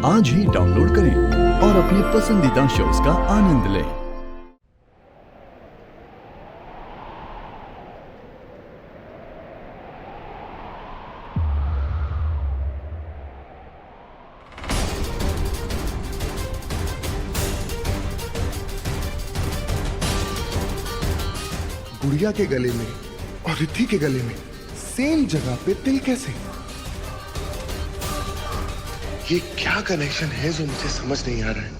आज ही डाउनलोड करें और अपने पसंदीदा शोज का आनंद लें। गुड़िया के गले में और रिद्धि के गले में सेम जगह पे तिल कैसे? ये क्या कनेक्शन है जो मुझे समझ नहीं आ रहा है।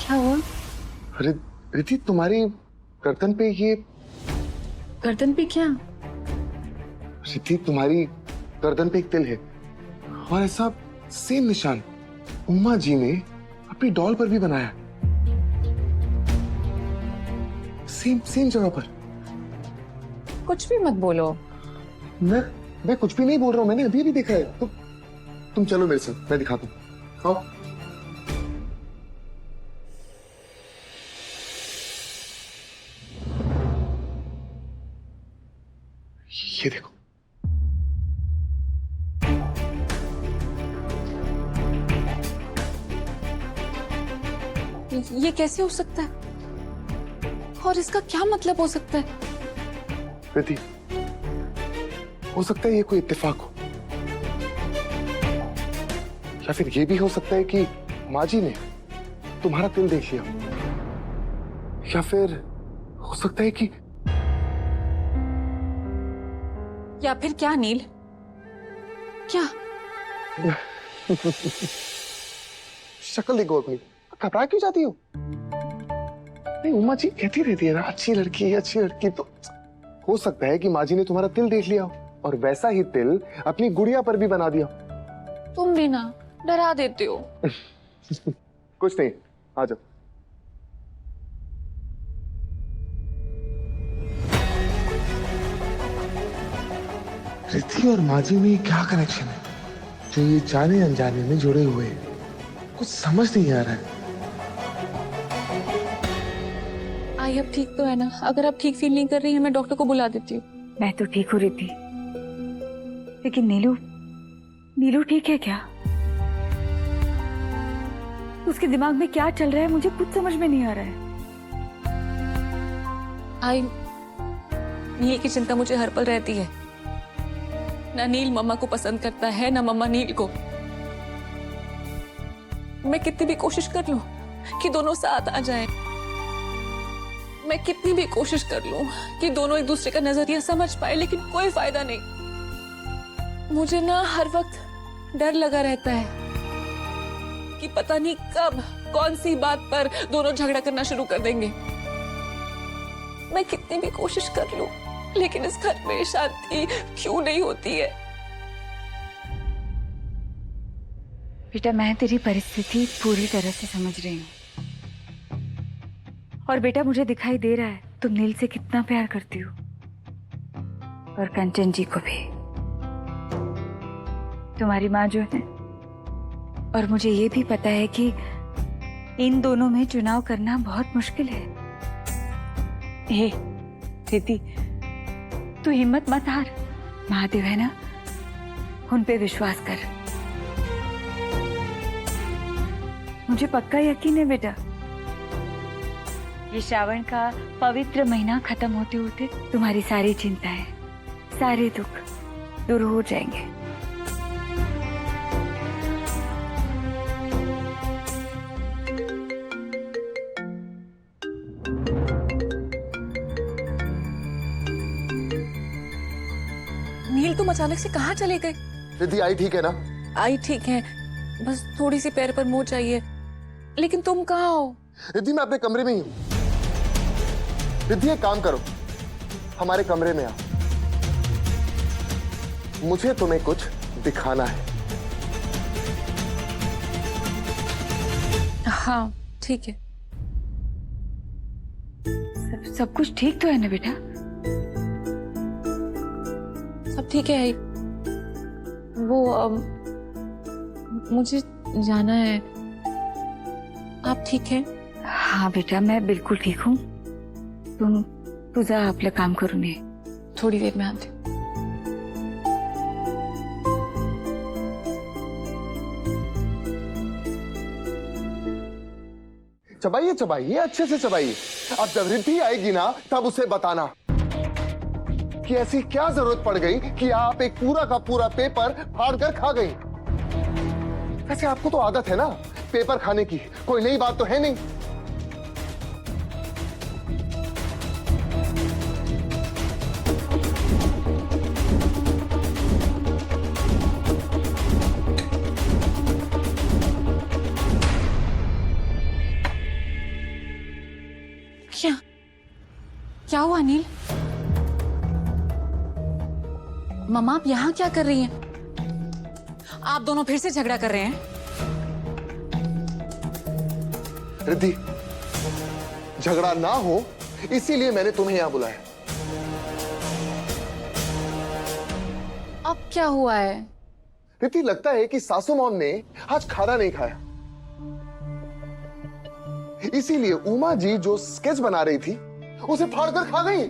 क्या हुआ? अरे रिद्धि, तुम्हारी गर्दन पे ये गर्दन पे क्या? रिद्धि, तुम्हारी गर्दन पे एक तिल है और ऐसा सेम निशान उमा जी ने अपनी डॉल पर भी बनाया। सेम सेम जगह पर। कुछ भी मत बोलो। मैं कुछ भी नहीं बोल रहा हूं, मैंने अभी भी देखा है। तुम चलो मेरे साथ, मैं दिखाता हूं। आओ। ये देखो। ये कैसे हो सकता है? और इसका क्या मतलब हो सकता है? रिद्धि, हो सकता है ये कोई इत्तेफाक हो, या फिर ये भी हो सकता है कि माँ जी ने तुम्हारा तिल देख लिया, या फिर हो सकता है कि या फिर क्या नील? क्या? शक्ल देखो अपनी, घबरा क्यों जाती हो? नहीं, उमा जी कहती रहती है ना, अच्छी लड़की तो हो सकता है कि माँ जी ने तुम्हारा तिल देख लिया और वैसा ही तिल अपनी गुड़िया पर भी बना दिया। तुम भी ना डरा देते हो। कुछ नहीं, आ जाओ। रिद्धि और माँ जी में क्या कनेक्शन है जो ये जाने अनजाने में जुड़े हुए हैं? कुछ समझ नहीं आ रहा है। आई अब ठीक तो है ना? अगर आप ठीक फील नहीं कर रही हैं, मैं डॉक्टर को बुला देती हूँ। मैं तो ठीक हो रही थी, लेकिन नीलू ठीक है क्या? उसके दिमाग में क्या चल रहा है मुझे कुछ समझ में नहीं आ रहा है। आई नील की चिंता मुझे हर पल रहती है। ना नील मम्मा को पसंद करता है, ना मम्मा नील को। मैं कितनी भी कोशिश कर लूं कि दोनों साथ आ जाएं, मैं कितनी भी कोशिश कर लूं कि दोनों एक दूसरे का नजरिया समझ पाए, लेकिन कोई फायदा नहीं। मुझे ना हर वक्त डर लगा रहता है कि पता नहीं कब कौन सी बात पर दोनों झगड़ा करना शुरू कर देंगे। मैं कितनी भी कोशिश कर लूं, लेकिन इस घर में शांति क्यों नहीं होती है? बेटा, मैं तेरी परिस्थिति पूरी तरह से समझ रही हूँ, और बेटा मुझे दिखाई दे रहा है तुम नील से कितना प्यार करती हो, और कंचन जी को भी, तुम्हारी माँ जो है। और मुझे ये भी पता है कि इन दोनों में चुनाव करना बहुत मुश्किल है। हे रिद्धि, तू हिम्मत मत हार, महादेव है ना, उन पे विश्वास कर। मुझे पक्का यकीन है बेटा, ये श्रावण का पवित्र महीना खत्म होते होते तुम्हारी सारी चिंताएं, सारे दुख दूर हो जाएंगे। नील तुम अचानक से कहाँ चले गए? रिद्धि, आई ठीक है ना? आई ठीक है, बस थोड़ी सी पैर पर मोच चाहिए। लेकिन तुम कहाँ हो? रिद्धि, मैं अपने कमरे में ही हूं। रिद्धि, एक काम करो, हमारे कमरे में आओ, मुझे तुम्हें कुछ दिखाना है। हाँ ठीक है। सब कुछ ठीक तो है ना बेटा? सब ठीक है। वो मुझे जाना है। आप ठीक हैं? हाँ बेटा, मैं बिलकुल ठीक हूँ। तू जा आपलं काम करून ये. थोड़ी देर में आती हूँ। चबाइए चबाइए, अच्छे से चबाइए। अब जब रिद्धि आएगी ना तब उसे बताना कि ऐसी क्या जरूरत पड़ गई कि आप एक पूरा का पूरा पेपर फाड़ कर खा गई। वैसे आपको तो आदत है ना पेपर खाने की, कोई नई बात तो है नहीं। क्या हुआ अनिल? मम्मा आप यहाँ क्या कर रही हैं? आप दोनों फिर से झगड़ा कर रहे हैं? रिद्धि, झगड़ा ना हो इसीलिए मैंने तुम्हें यहां बुलाया। अब क्या हुआ है? रिद्धि, लगता है कि सासू मॉम ने आज खाना नहीं खाया, इसीलिए उमा जी जो स्केच बना रही थी उसे फाड़ कर खा गई।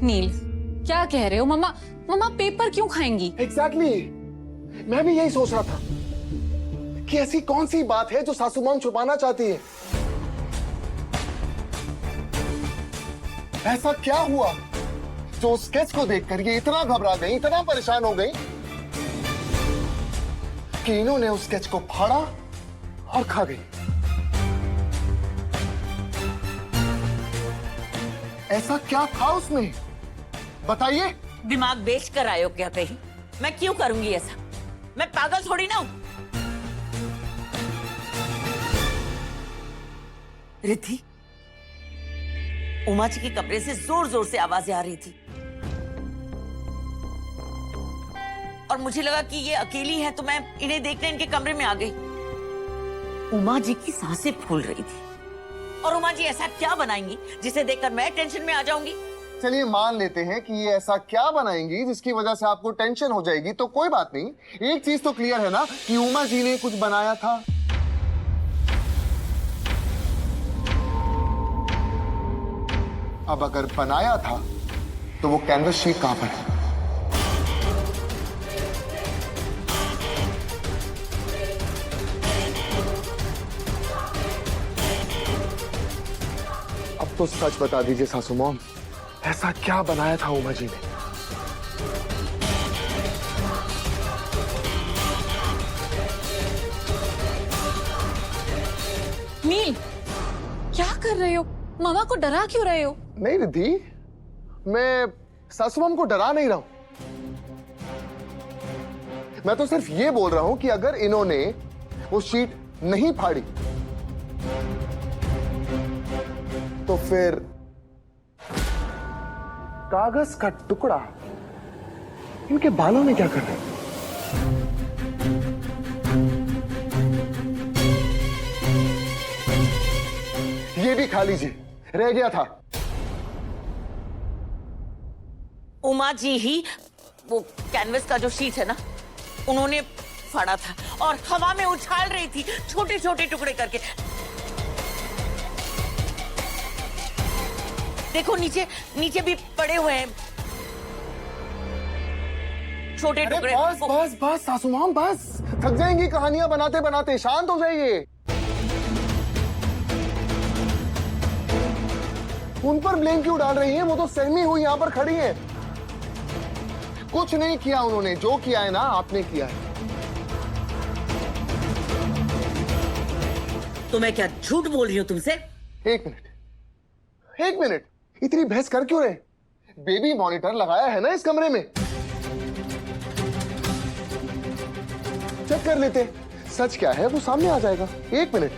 नील क्या कह रहे हो? मम्मा मम्मा पेपर क्यों खाएंगी? एग्जैक्टली, मैं भी यही सोच रहा था कि ऐसी कौन सी बात है जो सासू मॉम छुपाना चाहती है। ऐसा क्या हुआ जो स्केच को देखकर ये इतना घबरा गई, इतना परेशान हो गई कि इन्होंने उस स्केच को फाड़ा और खा गई। ऐसा क्या था उसमें, बताइए। दिमाग बेच कर आयो क्या कहीं? मैं क्यों करूंगी ऐसा? मैं पागल थोड़ी ना हूं। रिद्धि, उमा जी के कमरे से जोर जोर से आवाजें आ रही थी और मुझे लगा कि ये अकेली है तो मैं इन्हें देखने इनके कमरे में आ गई। उमा जी की सांसें फूल रही थी और उमा जी ऐसा क्या बनाएंगी जिसे देखकर मैं टेंशन में आ जाऊंगी? चलिए मान लेते हैं कि ये ऐसा क्या बनाएंगी जिसकी वजह से आपको टेंशन हो जाएगी, तो कोई बात नहीं। एक चीज तो क्लियर है ना कि उमा जी ने कुछ बनाया था। अब अगर बनाया था तो वो कैनवस शीट कहां पर है? अब तो सच बता दीजिए सासू मॉम, ऐसा क्या बनाया था उमा जी ने? नील क्या कर रहे हो? मामा को डरा क्यों रहे हो? नहीं रिद्धि, मैं सासू मॉम को डरा नहीं रहा हूं। मैं तो सिर्फ ये बोल रहा हूं कि अगर इन्होंने वो शीट नहीं फाड़ी तो फिर कागज का टुकड़ा इनके बालों में क्या कर रहा है? ये भी खा लीजिए, रह गया था। उमा जी ही वो कैनवस का जो शीट है ना, उन्होंने फाड़ा था और हवा में उछाल रही थी छोटे छोटे टुकड़े करके। देखो नीचे नीचे भी पड़े हुए हैं छोटे अरे टुकड़े। बस बस बस सासू मॉम, बस थक जाएंगी कहानियां बनाते बनाते, शांत हो जाइए। उन पर ब्लेम क्यों डाल रही हैं? वो तो सहमी हुई यहां पर खड़ी हैं। कुछ नहीं किया उन्होंने, जो किया है ना आपने किया है। तो मैं क्या झूठ बोल रही हूं तुमसे? एक मिनट, इतनी बहस कर क्यों रहे? बेबी मॉनिटर लगाया है ना इस कमरे में, चेक कर लेते, सच क्या है वो सामने आ जाएगा। एक मिनट,